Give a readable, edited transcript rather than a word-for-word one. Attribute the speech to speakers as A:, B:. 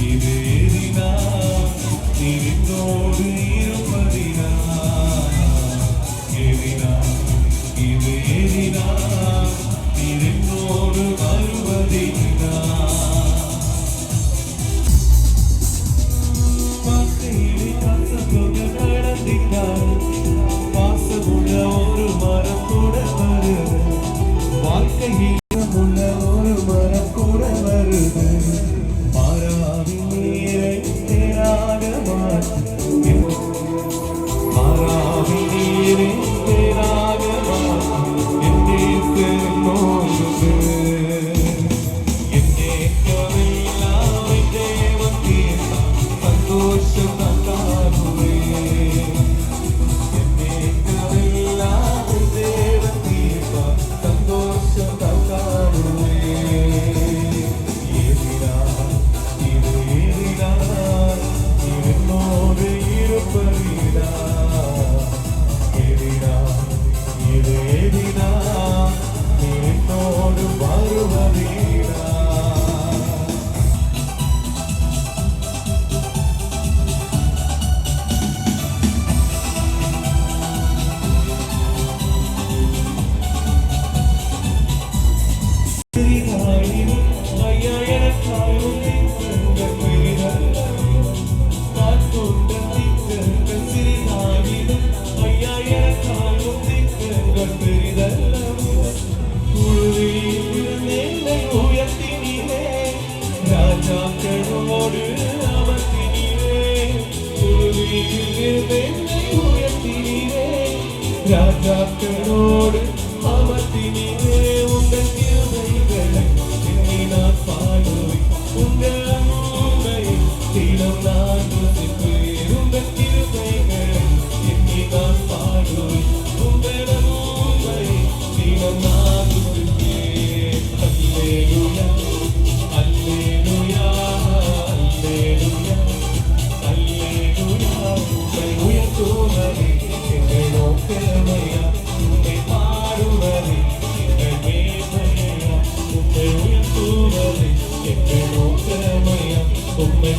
A: இது எதினா நீரினோடு இருப்பதினா எதினா இது எதினா நீரினோடு வருவதினா வார்த்தையிலே கசப்புக நடந்திட்டால் வாசமுள்ள ஒரு மரம் கூட வருது வாழ்க்கையில் ராஜாக்களோடு அமர்த்தினீரே உங்கள் கிருபைகளை எண்ணி நான் பாடுவேன் உங்கள் அன்பை தினம் நான் ருசிப்பேன் உங்கள் கிருபைகளை எண்ணி நான் பாடுவேன் உங்கள் அன்பை தினம் நான் ருசிப்பேன் அல்லேலூயா அல்லேலூயா அல்லேலூயா அல்லேலூயா உம்மை உயர்த்துவதே எங்கள் நோக்கமையா உம்மை பாடுவதே எங்கள் மேன்மையா உம்மை உயர்த்துவதே எங்கள் நோக்கமையா உம்மை